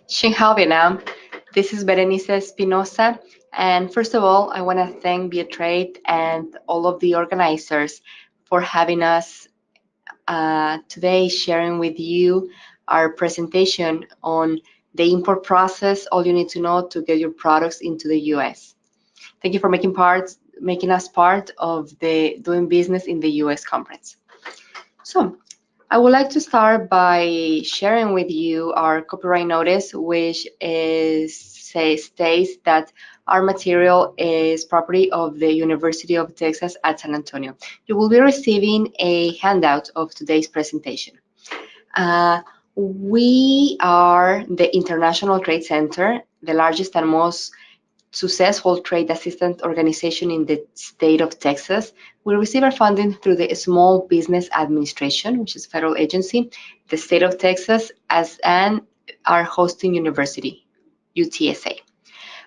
Xinhao, Vietnam. This is Berenice Espinosa. And first of all, I want to thank VIETRADE and all of the organizers for having us today, sharing with you our presentation on the import process, all you need to know to get your products into the US. Thank you for making us part of the Doing Business in the US conference. So, I would like to start by sharing with you our copyright notice, which states that our material is property of the University of Texas at San Antonio. You will be receiving a handout of today's presentation. We are the International Trade Center, the largest and most successful trade assistance organization in the state of Texas. We receive our funding through the Small Business Administration, which is a federal agency, the state of Texas, and our hosting university, UTSA.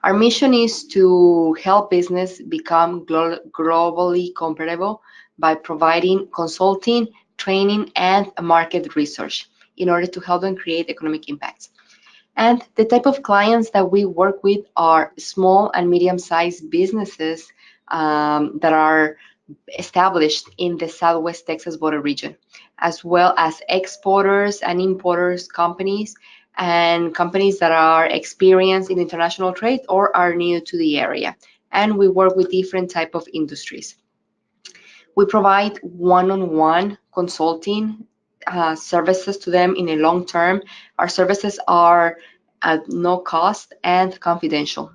Our mission is to help business become globally compatible by providing consulting, training, and market research in order to help them create economic impacts. And the type of clients that we work with are small and medium-sized businesses that are established in the Southwest Texas border region, as well as exporters and importers companies and companies that are experienced in international trade or are new to the area. And we work with different type of industries. We provide one-on-one consulting services to them in a long term. Our services are at no cost and confidential.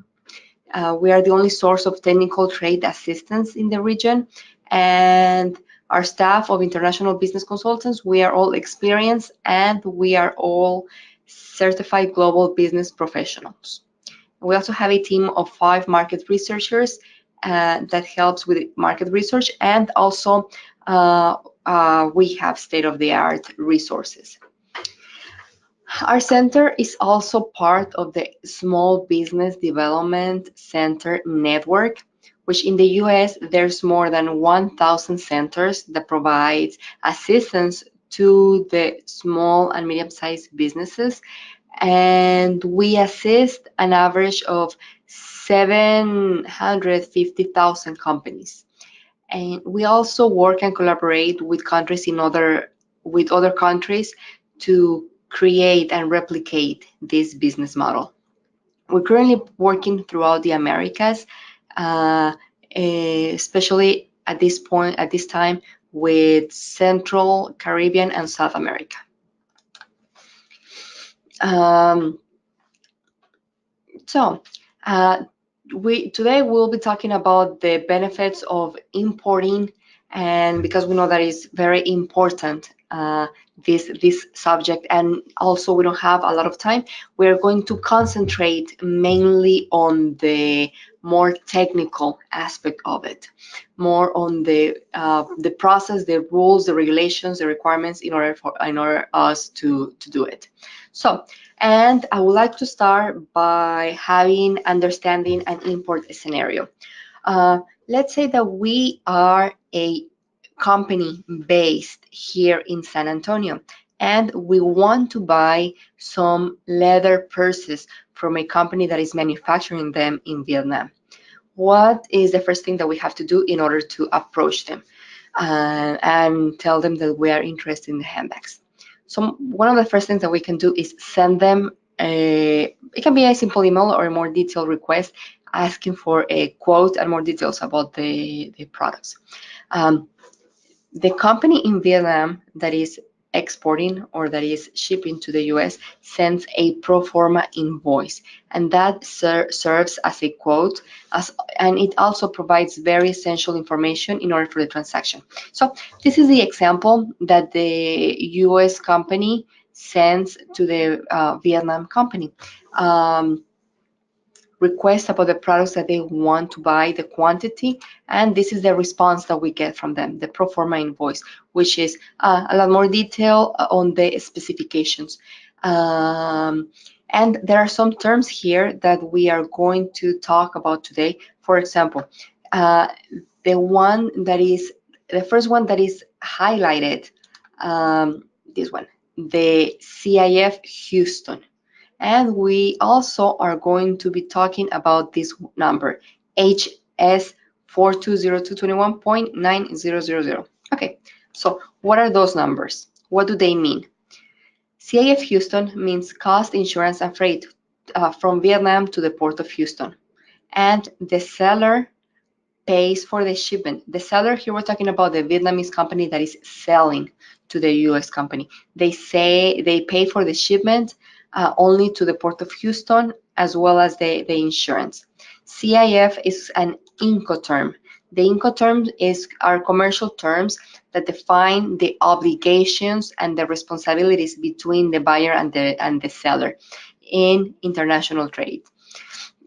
We are the only source of technical trade assistance in the region, and our staff of international business consultants, we are all experienced and we are all certified global business professionals. We also have a team of 5 market researchers that helps with market research, and also we have state-of-the-art resources. Our center is also part of the Small Business Development Center network, which in the US, there's more than 1,000 centers that provide assistance to the small and medium-sized businesses. And we assist an average of 750,000 companies. And we also work and collaborate with countries with other countries to create and replicate this business model. We're currently working throughout the Americas, especially at this time with Central, Caribbean, and South America. Today we'll be talking about the benefits of importing, and because we know that is very important, this subject, and also we don't have a lot of time, we're going to concentrate mainly on the more technical aspect of it, more on the process, the rules, the regulations, the requirements in order us to do it. So, and I would like to start by understanding an import scenario. Let's say that we are a company based here in San Antonio, and we want to buy some leather purses from a company that is manufacturing them in Vietnam. What is the first thing that we have to do in order to approach them and tell them that we are interested in the handbags? So one of the first things that we can do is send them it can be a simple email or a more detailed request asking for a quote and more details about the products. The company in Vietnam that is exporting or that is shipping to the US sends a pro forma invoice, and that serves as a quote, and it also provides very essential information in order for the transaction. So this is the example that the US company sends to the Vietnam company. Request about the products that they want to buy, the quantity, and this is the response that we get from them, the pro forma invoice, which is a lot more detail on the specifications. And there are some terms here that we are going to talk about today. For example, the first one that is highlighted, this one, the CIF Houston. And we also are going to be talking about this number, HS 420221.9000. Okay, so what are those numbers? What do they mean? CIF Houston means cost, insurance, and freight from Vietnam to the port of Houston. And the seller pays for the shipment. The seller, here we're talking about the Vietnamese company that is selling to the US company. They say they pay for the shipment only to the port of Houston, as well as the insurance. CIF is an Incoterm. The Incoterms are commercial terms that define the obligations and the responsibilities between the buyer and the seller in international trade,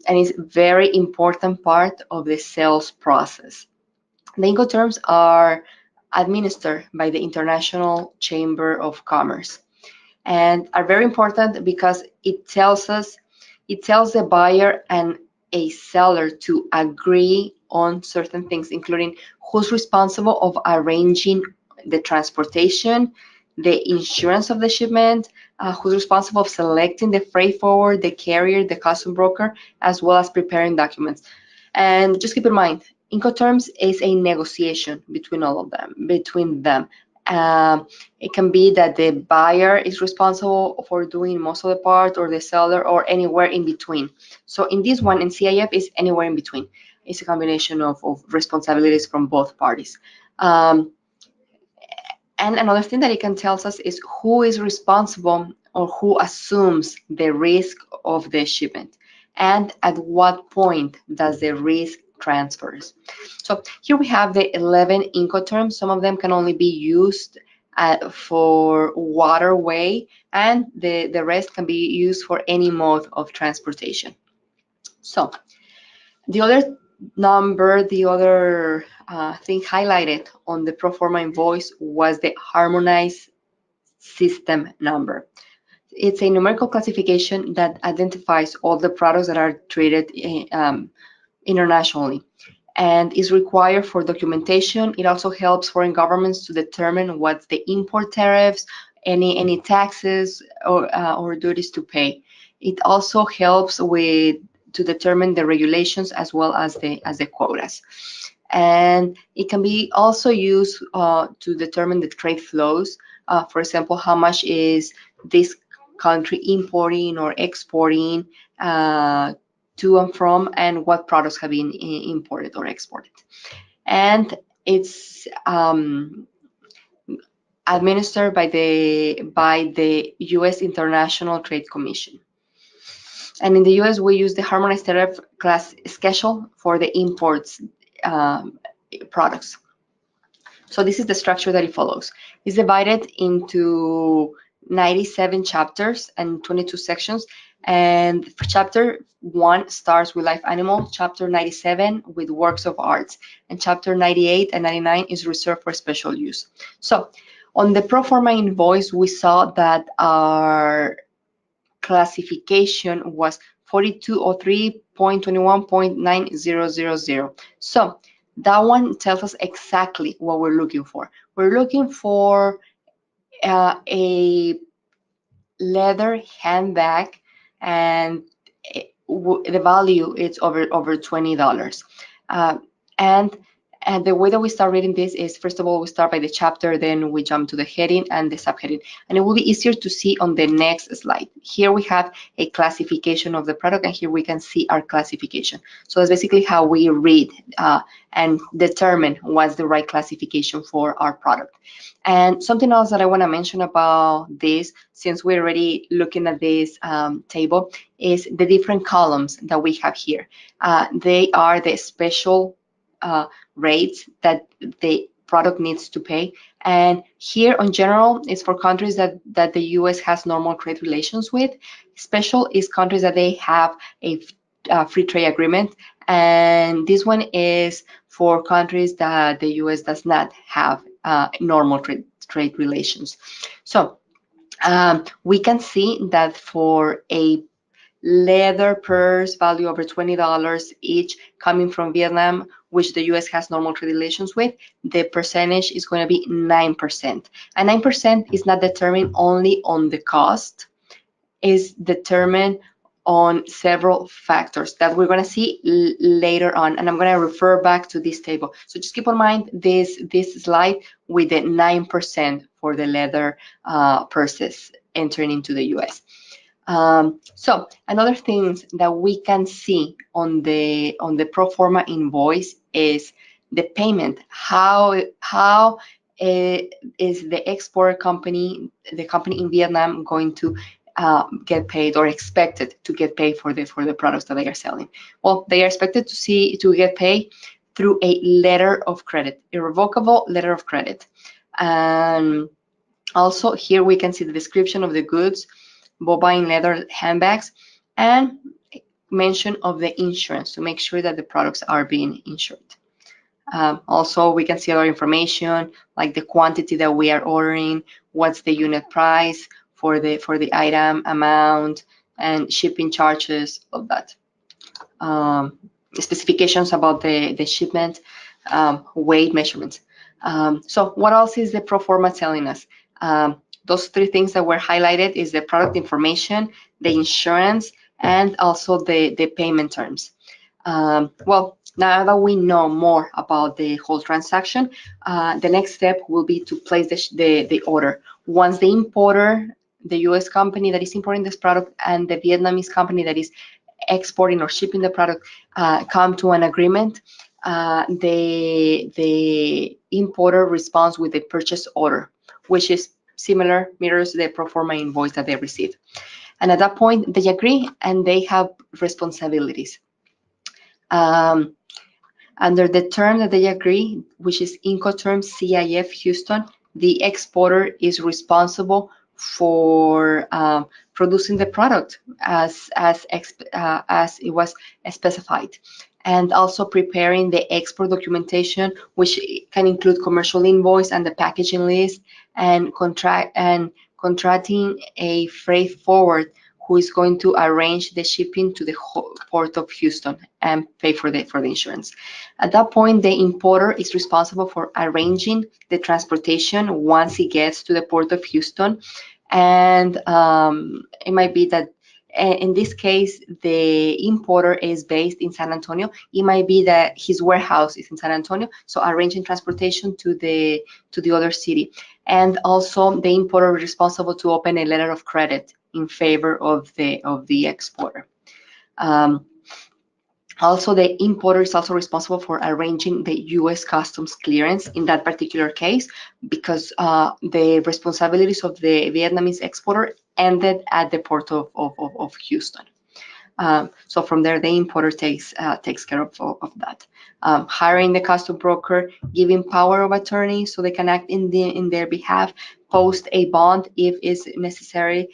and it's a very important part of the sales process. The Incoterms are administered by the International Chamber of Commerce and are very important because it tells the buyer and a seller to agree on certain things, including who's responsible of arranging the transportation, the insurance of the shipment, who's responsible of selecting the freight forward, the carrier, the custom broker, as well as preparing documents. And just keep in mind, Incoterms is a negotiation between all of them, between them. It can be that the buyer is responsible for doing most of the part, or the seller, or anywhere in between. So in this one, in CIF, is anywhere in between. It's a combination of responsibilities from both parties. And another thing that it can tell us is who is responsible or who assumes the risk of the shipment, and at what point does the risk transfers. So here we have the 11 Incoterms. Some of them can only be used for waterway, and the rest can be used for any mode of transportation. So the other number, the other thing highlighted on the pro forma invoice was the harmonized system number. It's a numerical classification that identifies all the products that are traded internationally and is required for documentation. It also helps foreign governments to determine what's the import tariffs, any taxes or duties to pay. It also helps to determine the regulations as well as the quotas. And it can be also used to determine the trade flows. For example, how much is this country importing or exporting to and from, and what products have been imported or exported. And it's administered by the U.S. International Trade Commission. And in the U.S., we use the harmonized tariff class schedule for the imports products. So this is the structure that it follows. It's divided into 97 chapters and 22 sections. And chapter 1 starts with live animal, chapter 97 with works of arts, and chapter 98 and 99 is reserved for special use. So on the pro forma invoice, we saw that our classification was 4203.21.9000. So that one tells us exactly what we're looking for. We're looking for a leather handbag, and the value is over $20. And the way that we start reading this is, first of all, we start by the chapter, then we jump to the heading and the subheading. And it will be easier to see on the next slide. Here we have a classification of the product, and here we can see our classification. So that's basically how we read and determine what's the right classification for our product. And something else that I want to mention about this, since we're already looking at this table, is the different columns that we have here. They are the special rates that the product needs to pay. And here on general is for countries that the US has normal trade relations with. Special is countries that they have a free trade agreement. And this one is for countries that the US does not have normal trade relations. So we can see that for a leather purse value over $20 each coming from Vietnam, which the US has normal trade relations with, the percentage is going to be 9%. And 9% is not determined only on the cost. is determined on several factors that we're going to see later on, and I'm going to refer back to this table. So just keep in mind this slide with the 9% for the leather purses entering into the US. So another thing that we can see on the pro forma invoice is the payment. How is the export company, the company in Vietnam, going to get paid or expected to get paid for the products that they are selling? Well, they are expected to get paid through a letter of credit, irrevocable letter of credit. And also here we can see the description of the goods, bovine leather handbags, and mention of the insurance to make sure that the products are being insured. Also, we can see other information like the quantity that we are ordering, what's the unit price for the item, amount, and shipping charges of that. Specifications about the shipment, weight measurements. So what else is the pro forma telling us? Those three things that were highlighted is the product information, the insurance, and also the payment terms. Well, now that we know more about the whole transaction, the next step will be to place the order. Once the importer, the US company that is importing this product, and the Vietnamese company that is exporting or shipping the product come to an agreement, the importer responds with a purchase order, which is similar, mirrors the pro forma invoice that they receive. And at that point, they agree and they have responsibilities. Under the term that they agree, which is Incoterms CIF Houston, the exporter is responsible for producing the product as it was specified, and also preparing the export documentation, which can include commercial invoice and the packaging list, and contracting a freight forward who is going to arrange the shipping to the port of Houston and pay for the insurance. At that point, the importer is responsible for arranging the transportation once it gets to the port of Houston. And it might be that in this case, the importer is based in San Antonio. It might be that his warehouse is in San Antonio, so arranging transportation to the other city. And also, the importer is responsible to open a letter of credit in favor of the exporter. Also, the importer is also responsible for arranging the U.S. customs clearance in that particular case, because the responsibilities of the Vietnamese exporter ended at the port of Houston. So from there, the importer takes care of that. Hiring the custom broker, giving power of attorney so they can act in their behalf, post a bond if it's necessary.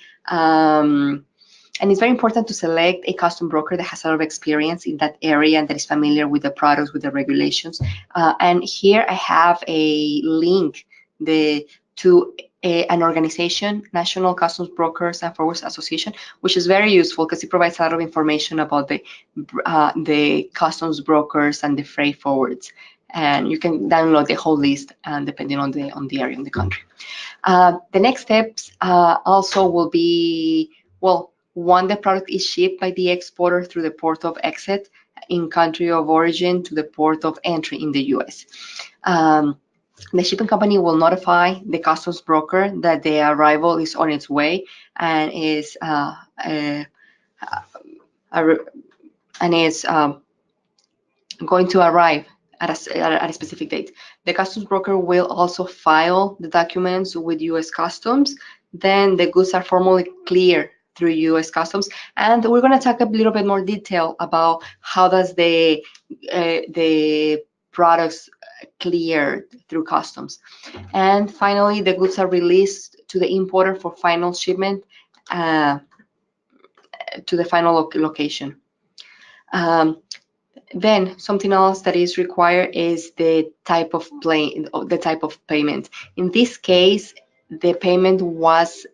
And it's very important to select a custom broker that has a lot of experience in that area and that is familiar with the products, with the regulations. And here I have a link to an organization, National Customs Brokers and Forwards Association, which is very useful because it provides a lot of information about the customs brokers and the freight forwards. And you can download the whole list, depending on the area in the country. The next steps also will be, well, when the product is shipped by the exporter through the port of exit in country of origin to the port of entry in the U.S. The shipping company will notify the customs broker that the arrival is on its way and is going to arrive at a specific date. The customs broker will also file the documents with U.S. Customs. Then the goods are formally cleared through U.S. Customs, and we're going to talk a little bit more detail about how does the products clear through customs. And finally, the goods are released to the importer for final shipment to the final location. Then something else that is required is the type of payment. In this case, the payment was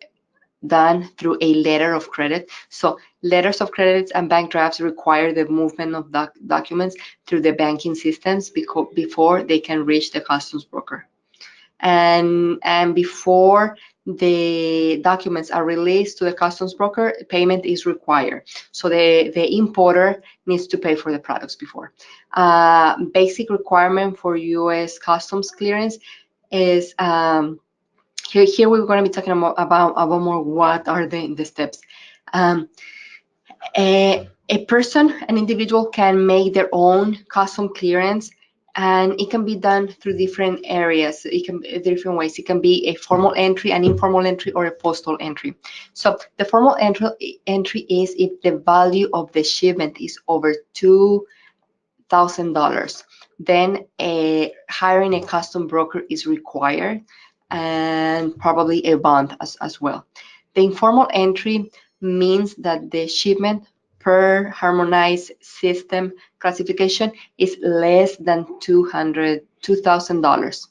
done through a letter of credit. So letters of credit and bank drafts require the movement of documents through the banking systems before they can reach the customs broker. And before the documents are released to the customs broker, payment is required. So the importer needs to pay for the products before. Basic requirement for U.S. customs clearance is here we're going to be talking about more what are the steps. A person, an individual can make their own custom clearance, and it can be done through different areas. It can be different ways. It can be a formal entry, an informal entry, or a postal entry. So the formal entry is if the value of the shipment is over $2,000, then hiring a custom broker is required, and probably a bond as well. The informal entry means that the shipment per harmonized system classification is less than $2,000.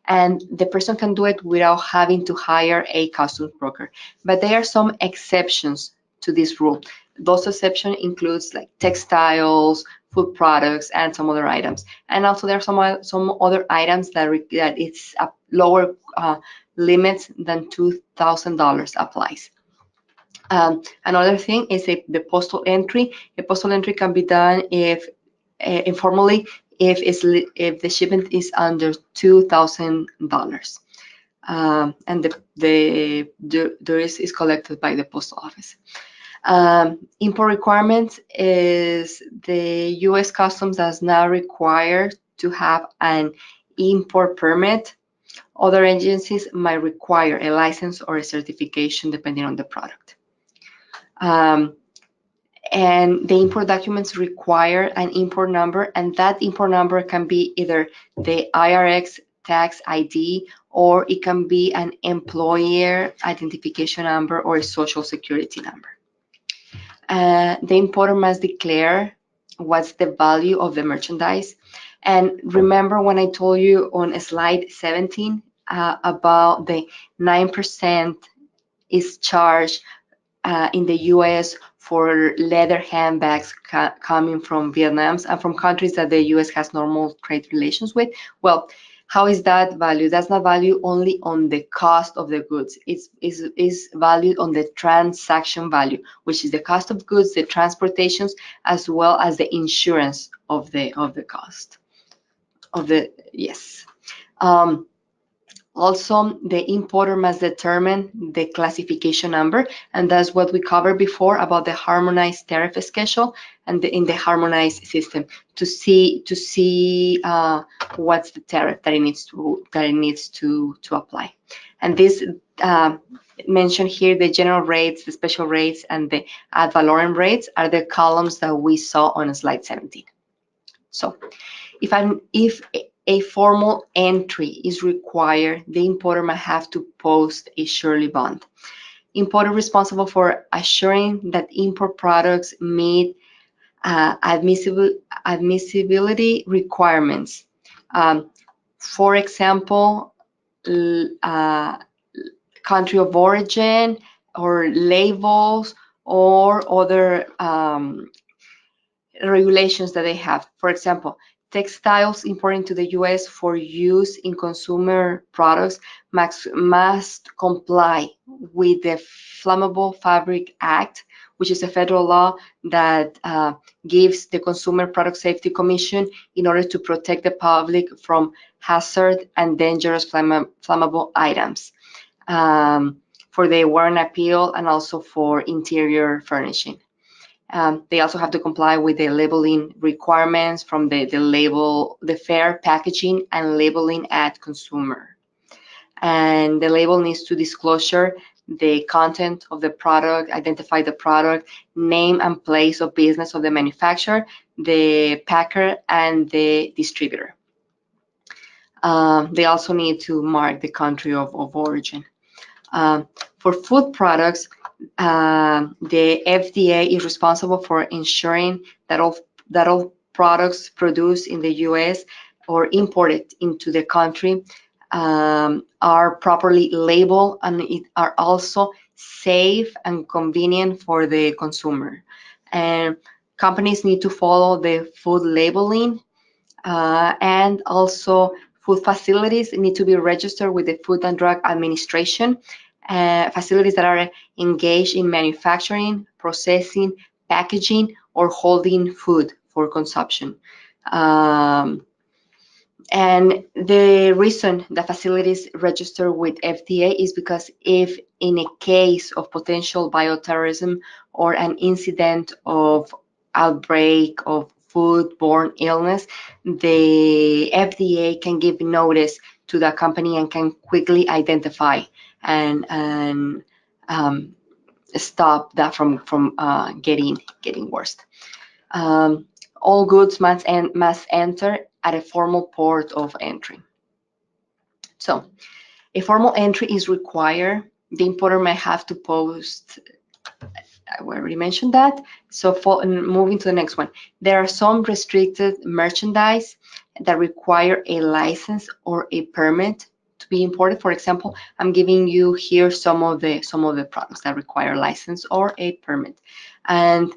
And the person can do it without having to hire a customs broker. But there are some exceptions to this rule. Those exceptions includes like textiles, food products, and some other items. And also there are some other items that it's a lower limits than $2,000 applies. Another thing is the postal entry. A postal entry can be done if informally if the shipment is under $2,000, and the rest is collected by the postal office. Import requirements is the U.S. Customs does not require to have an import permit. Other agencies might require a license or a certification depending on the product. And the import documents require an import number, and that import number can be either the IRS tax ID, or it can be an employer identification number or a social security number. The importer must declare what's the value of the merchandise. And remember when I told you on slide 17 about the 9% is charged in the US for leather handbags coming from Vietnam and from countries that the US has normal trade relations with? Well, how is that valued? That's not valued only on the cost of the goods. It's valued on the transaction value, which is the cost of goods, the transportations, as well as the insurance of the cost of the, yes. Also, the importer must determine the classification number, and that's what we covered before about the harmonized tariff schedule and in the harmonized system to see what's the tariff that it needs to apply. And this mentioned here, the general rates, the special rates, and the ad valorem rates are the columns that we saw on slide 17. So, if a formal entry is required, the importer might have to post a surety bond. Importer responsible for assuring that import products meet admissibility requirements. For example, country of origin or labels or other regulations that they have. For example, textiles imported to the U.S. for use in consumer products must comply with the Flammable Fabric Act, which is a federal law that gives the Consumer Product Safety Commission in order to protect the public from hazard and dangerous flammable items for the warrant appeal and also for interior furnishing. They also have to comply with the labeling requirements from the fair packaging and labeling at consumer. And the label needs to disclosure the content of the product, identify the product, name and place of business of the manufacturer, the packer, and the distributor. They also need to mark the country of origin. For food products, the FDA is responsible for ensuring that all products produced in the U.S. or imported into the country are properly labeled and are also safe and convenient for the consumer. And companies need to follow the food labeling, and also food facilities need to be registered with the Food and Drug Administration. facilities that are engaged in manufacturing, processing, packaging, or holding food for consumption. And the reason the facilities register with FDA is because if in a case of potential bioterrorism or an incident of outbreak of foodborne illness, the FDA can give notice to the company and can quickly identify and stop that from getting worse. All goods must enter at a formal port of entry. So, a formal entry is required. The importer may have to post. I already mentioned that. So, moving to the next one, there are some restricted merchandise that require a license or a permit to be imported. For example, I'm giving you here some of the products that require a license or a permit. And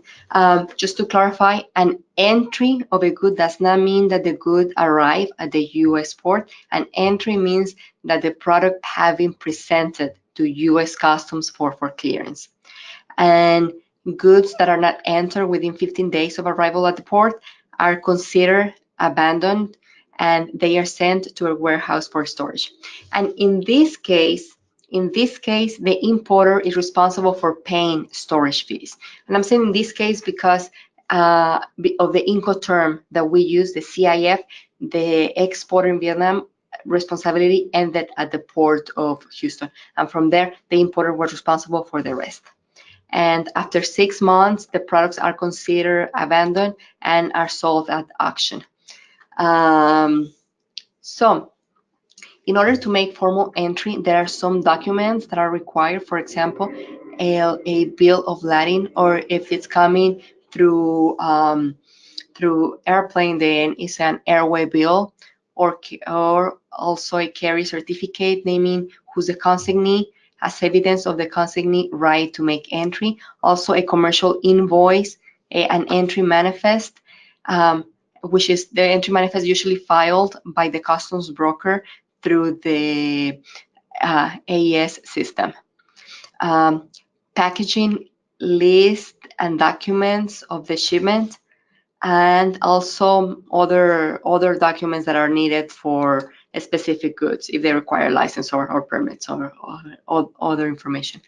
just to clarify, an entry of a good does not mean that the good arrived at the U.S. port. An entry means that the product has been presented to U.S. Customs for clearance. And goods that are not entered within 15 days of arrival at the port are considered abandoned, and they are sent to a warehouse for storage. And in this case, the importer is responsible for paying storage fees. And I'm saying in this case because of the Incoterm that we use, the CIF, the exporter in Vietnam responsibility ended at the port of Houston. And from there, the importer was responsible for the rest. And after 6 months, the products are considered abandoned and are sold at auction. So, in order to make formal entry, there are some documents that are required. For example, a bill of lading, or if it's coming through airplane, then it's an airway bill, or also a carry certificate naming who's the consignee, as evidence of the consignee right to make entry. Also a commercial invoice, an entry manifest, which is the entry manifest usually filed by the customs broker through the AES system. Packaging list and documents of the shipment, and also other documents that are needed for specific goods if they require license or permits or other information.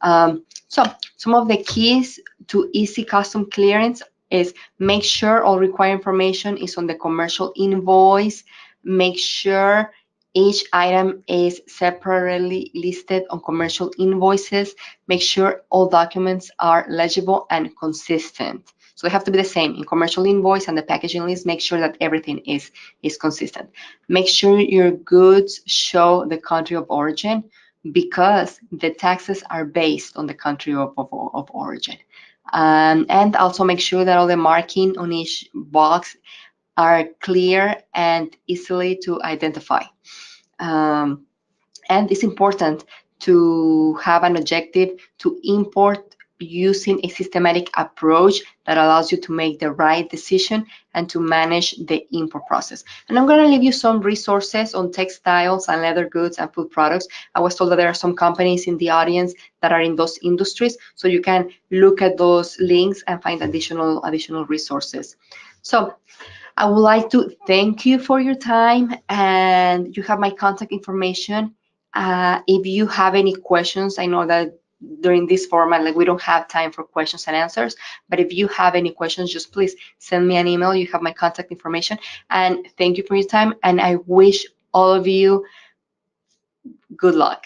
So some of the keys to easy custom clearance is make sure all required information is on the commercial invoice. Make sure each item is separately listed on commercial invoices. Make sure all documents are legible and consistent. So they have to be the same in commercial invoice and the packaging list. Make sure that everything is consistent. Make sure your goods show the country of origin, because the taxes are based on the country of origin. And also make sure that all the marking on each box are clear and easily to identify. And it's important to have an objective to import using a systematic approach that allows you to make the right decision and to manage the import process. And I'm going to leave you some resources on textiles and leather goods and food products. I was told that there are some companies in the audience that are in those industries, so you can look at those links and find additional resources. So I would like to thank you for your time, and you have my contact information. If you have any questions, I know that during this format, we don't have time for questions and answers, but if you have any questions, just please send me an email. You have my contact information, and thank you for your time, and I wish all of you good luck.